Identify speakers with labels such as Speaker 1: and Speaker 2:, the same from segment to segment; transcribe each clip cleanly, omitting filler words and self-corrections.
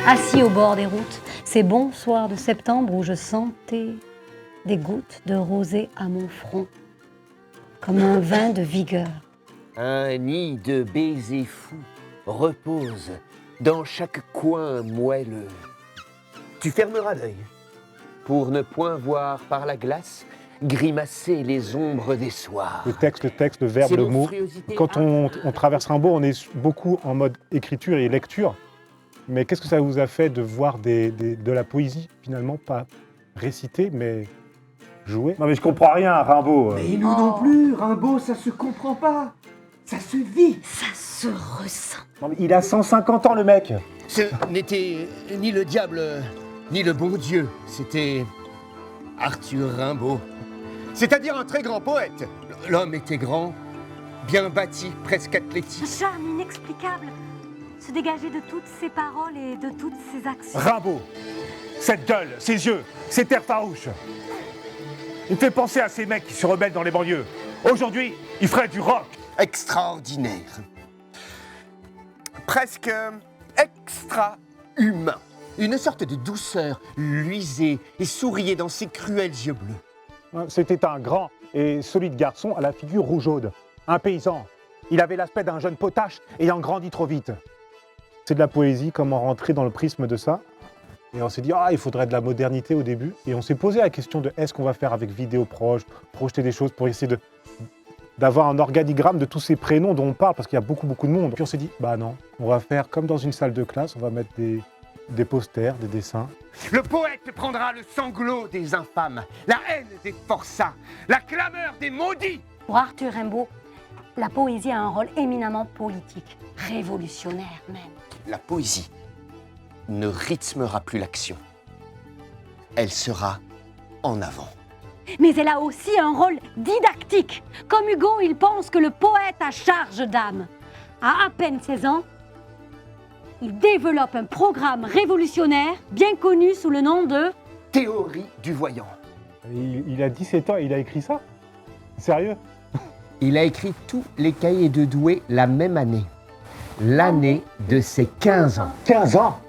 Speaker 1: assis au bord des routes, ces bons soirs de septembre où je sentais des gouttes de rosée à mon front, comme un vin de vigueur.
Speaker 2: Un nid de baisers fous repose dans chaque coin moelleux. Tu fermeras l'œil pour ne point voir par la glace grimacer les ombres des soirs.
Speaker 3: Le texte, le verbe,
Speaker 2: Ces
Speaker 3: le mot.
Speaker 2: monstruosités
Speaker 3: Quand on traverse Rimbaud, on est beaucoup en mode écriture et lecture. Mais qu'est-ce que ça vous a fait de voir de la poésie, finalement, pas récitée, mais jouée? Non mais je comprends rien à Rimbaud.
Speaker 4: Mais nous non plus, Rimbaud, ça se comprend pas. Ça se vit.
Speaker 1: Ça se ressent.
Speaker 3: Non, mais il a 150 ans, le mec.
Speaker 2: Ce n'était ni le diable, ni le bon Dieu. C'était Arthur Rimbaud. C'est-à-dire un très grand poète. L'homme était grand, bien bâti, presque athlétique.
Speaker 1: Un charme inexplicable se dégageait de toutes ses paroles et de toutes ses actions.
Speaker 3: Rimbaud, cette gueule, ses yeux, ses terres farouches. Il me fait penser à ces mecs qui se rebellent dans les banlieues. Aujourd'hui, il ferait du rock.
Speaker 2: Extraordinaire. Presque extra-humain. Une sorte de douceur luisait et souriait dans ses cruels yeux bleus.
Speaker 3: C'était un grand et solide garçon à la figure rougeaude. Un paysan. Il avait l'aspect d'un jeune potache ayant grandi trop vite. C'est de la poésie, comment rentrer dans le prisme de ça. Et on s'est dit, il faudrait de la modernité au début. Et on s'est posé la question de est-ce qu'on va faire avec vidéo proche, projeter des choses pour essayer d'avoir un organigramme de tous ces prénoms dont on parle, parce qu'il y a beaucoup de monde. Puis on s'est dit, non, on va faire comme dans une salle de classe, on va mettre des posters, des dessins.
Speaker 2: Le poète prendra le sanglot des infâmes, la haine des forçats, la clameur des maudits.
Speaker 1: Pour Arthur Rimbaud, la poésie a un rôle éminemment politique, révolutionnaire même.
Speaker 2: La poésie ne rythmera plus l'action. Elle sera en avant.
Speaker 1: Mais elle a aussi un rôle didactique. Comme Hugo, il pense que le poète a charge d'âme. À peine 16 ans, il développe un programme révolutionnaire bien connu sous le nom de
Speaker 2: Théorie du voyant.
Speaker 3: Il a 17 ans, il a écrit ça? Sérieux?
Speaker 2: Il a écrit tous les cahiers de Douai la même année. L'année de ses 15 ans.
Speaker 3: 15 ans?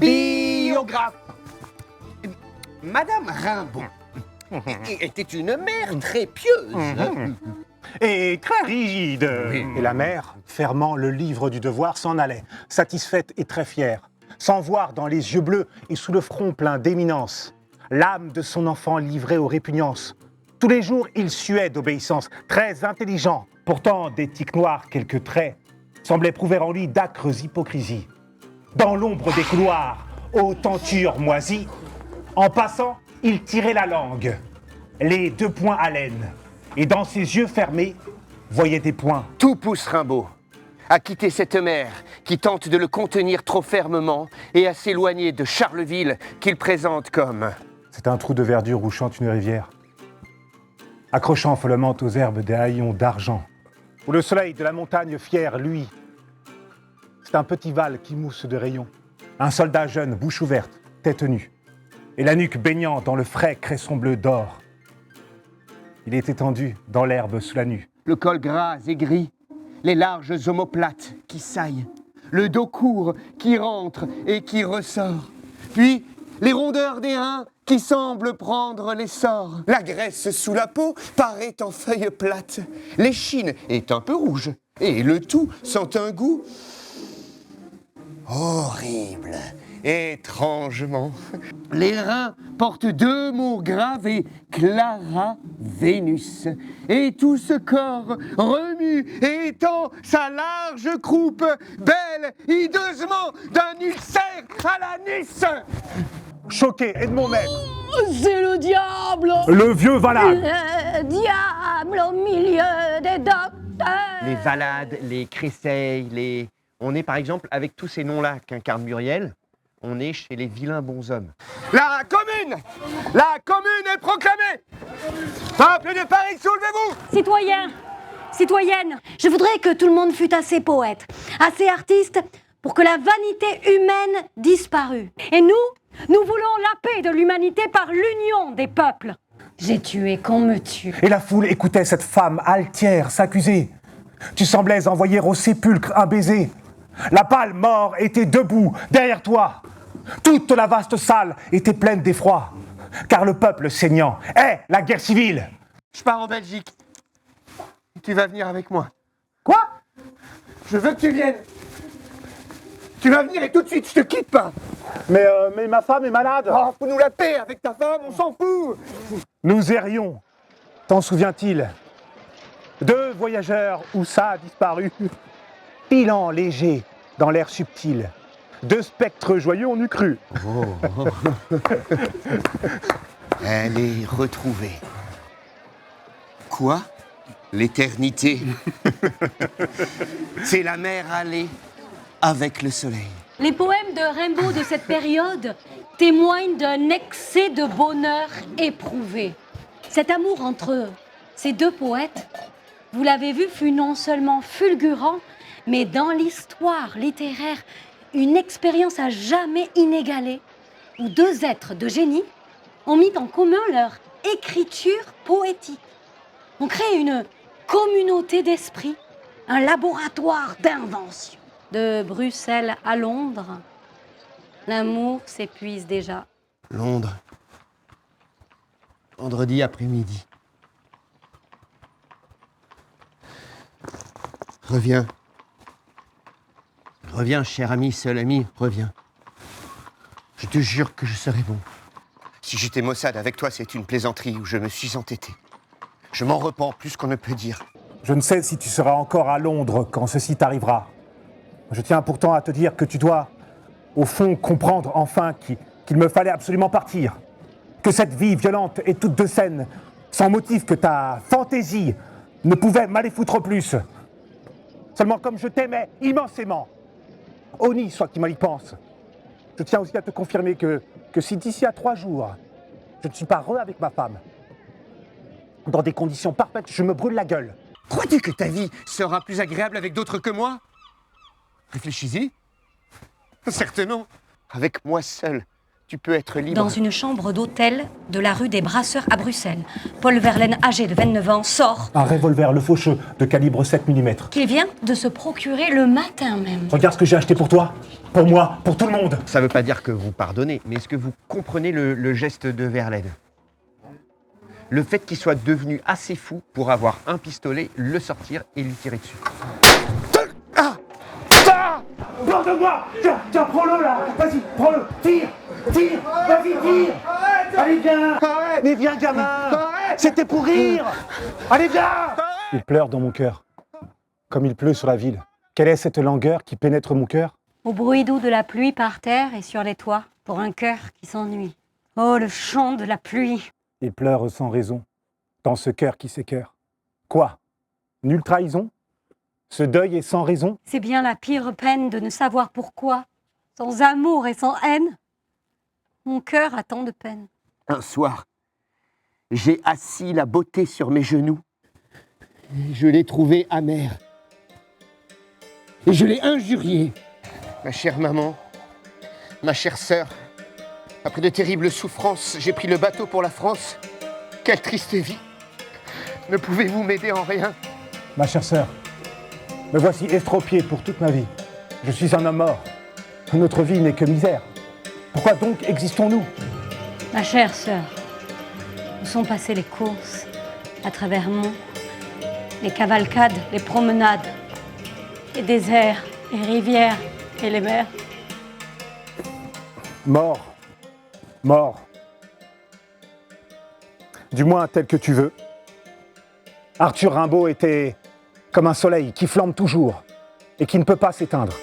Speaker 2: Biographe. Madame Rimbaud était une mère très pieuse.
Speaker 3: Et très rigide.
Speaker 2: Oui.
Speaker 3: Et la mère, fermant le livre du devoir, s'en allait, satisfaite et très fière, sans voir dans les yeux bleus et sous le front plein d'éminence l'âme de son enfant livrée aux répugnances. Tous les jours, il suait d'obéissance, très intelligent. Pourtant, des tics noirs, quelques traits, semblaient prouver en lui d'âcres hypocrisies. Dans l'ombre des couloirs, aux tentures moisies, en passant, il tirait la langue, les 2 poings à l'aine, et dans ses yeux fermés, voyait des points.
Speaker 2: Tout pousse Rimbaud à quitter cette mère qui tente de le contenir trop fermement et à s'éloigner de Charleville qu'il présente comme...
Speaker 3: C'est un trou de verdure où chante une rivière, accrochant follement aux herbes des haillons d'argent, où le soleil de la montagne fière, lui, c'est un petit val qui mousse de rayons, un soldat jeune, bouche ouverte, tête nue, et la nuque baignant dans le frais cresson bleu d'or. Il est étendu dans l'herbe sous la nue.
Speaker 2: Le col gras et gris, les larges omoplates qui saillent, le dos court qui rentre et qui ressort, puis les rondeurs des reins qui semblent prendre l'essor. La graisse sous la peau paraît en feuilles plates, l'échine est un peu rouge, et le tout sent un goût horrible, étrangement. Les reins portent 2 mots gravés, Clara Vénus. Et tout ce corps remue et étend sa large croupe, belle hideusement d'un ulcère à l'anis.
Speaker 3: Choqué, Edmond Maître,
Speaker 1: C'est le diable!
Speaker 3: le vieux valade.
Speaker 1: Le diable au milieu des docteurs!
Speaker 2: Les Valades, les Créteil, On est par exemple, avec tous ces noms-là qu'incarne Muriel, on est chez les vilains bonshommes. La commune est proclamée! Peuple de Paris, soulevez-vous!
Speaker 1: Citoyens, citoyennes, je voudrais que tout le monde fût assez poète, assez artiste, pour que la vanité humaine disparût. Et nous voulons la paix de l'humanité par l'union des peuples. J'ai tué qu'on me tue.
Speaker 3: Et la foule écoutait cette femme altière s'accuser. Tu semblais envoyer au sépulcre un baiser. La pâle mort était debout, derrière toi. Toute la vaste salle était pleine d'effroi, car le peuple saignant est la guerre civile.
Speaker 2: Je pars en Belgique. Tu vas venir avec moi.
Speaker 3: Quoi?
Speaker 2: Je veux que tu viennes. Tu vas venir et tout de suite, je te quitte pas.
Speaker 3: Mais ma femme est malade.
Speaker 2: Oh, faut nous la paix avec ta femme, on s'en fout.
Speaker 3: Nous errions, t'en souviens-t-il? 2 voyageurs où ça a disparu, filant léger dans l'air subtil. 2 spectres joyeux, on eût cru.
Speaker 2: Elle est retrouvée. Quoi? L'éternité. C'est la mer allée avec le soleil.
Speaker 1: Les poèmes de Rimbaud de cette période témoignent d'un excès de bonheur éprouvé. Cet amour entre ces 2 poètes, vous l'avez vu, fut non seulement fulgurant, mais dans l'histoire littéraire, une expérience à jamais inégalée, où 2 êtres de génie ont mis en commun leur écriture poétique. On crée une communauté d'esprit, un laboratoire d'invention. De Bruxelles à Londres, l'amour s'épuise déjà.
Speaker 2: Londres. Vendredi après-midi. Reviens. Reviens, cher ami, seul ami, reviens. Je te jure que je serai bon. Si j'étais Mossad avec toi, c'est une plaisanterie où je me suis entêté. Je m'en repens plus qu'on ne peut dire.
Speaker 3: Je ne sais si tu seras encore à Londres quand ceci t'arrivera. Je tiens pourtant à te dire que tu dois, au fond, comprendre enfin qu'il me fallait absolument partir. Que cette vie violente et toute de scène, sans motif que ta fantaisie ne pouvait m'aller foutre plus. Seulement comme je t'aimais immensément, honni soit qui mal y pense, je tiens aussi à te confirmer que si d'ici à 3 jours, je ne suis pas avec ma femme, dans des conditions parfaites, je me brûle la gueule.
Speaker 2: Crois-tu que ta vie sera plus agréable avec d'autres que moi? Réfléchis-y. Certes non. Avec moi seul, tu peux être libre.
Speaker 1: Dans une chambre d'hôtel de la rue des Brasseurs à Bruxelles, Paul Verlaine, âgé de 29 ans, sort
Speaker 3: Un revolver, le faucheux, de calibre 7 mm.
Speaker 1: qu'il vient de se procurer le matin même.
Speaker 3: Regarde ce que j'ai acheté pour toi, pour moi, pour tout le monde.
Speaker 2: Ça veut pas dire que vous pardonnez, mais est-ce que vous comprenez le geste de Verlaine? Le fait qu'il soit devenu assez fou pour avoir un pistolet, le sortir et lui tirer dessus.
Speaker 3: Borde-moi! Tiens, prends-le là! Vas-y, prends-le! Tire! Tire! Vas-y, tire! Allez, viens! Mais viens, gamin! C'était pour rire! Allez, viens! Il pleure dans mon cœur, comme il pleut sur la ville. Quelle est cette langueur qui pénètre mon cœur?
Speaker 1: Au bruit doux de la pluie par terre et sur les toits, pour un cœur qui s'ennuie. Oh, le chant de la pluie!
Speaker 3: Il pleure sans raison, dans ce cœur qui s'écœure. Quoi? Nulle trahison? Ce deuil est sans raison?
Speaker 1: C'est bien la pire peine de ne savoir pourquoi, sans amour et sans haine. Mon cœur a tant de peine.
Speaker 2: Un soir, j'ai assis la beauté sur mes genoux. Je l'ai trouvée amère. Et je l'ai injuriée. Ma chère maman, ma chère sœur, après de terribles souffrances, j'ai pris le bateau pour la France. Quelle triste vie! Ne pouvez-vous m'aider en rien?
Speaker 3: Ma chère sœur, me voici estropié pour toute ma vie. Je suis un homme mort. Notre vie n'est que misère. Pourquoi donc existons-nous?
Speaker 1: Ma chère sœur, où sont passées les courses, à travers monts, les cavalcades, les promenades, les déserts, les rivières et les mers?
Speaker 3: Mort. Mort. Du moins tel que tu veux. Arthur Rimbaud était comme un soleil qui flambe toujours et qui ne peut pas s'éteindre.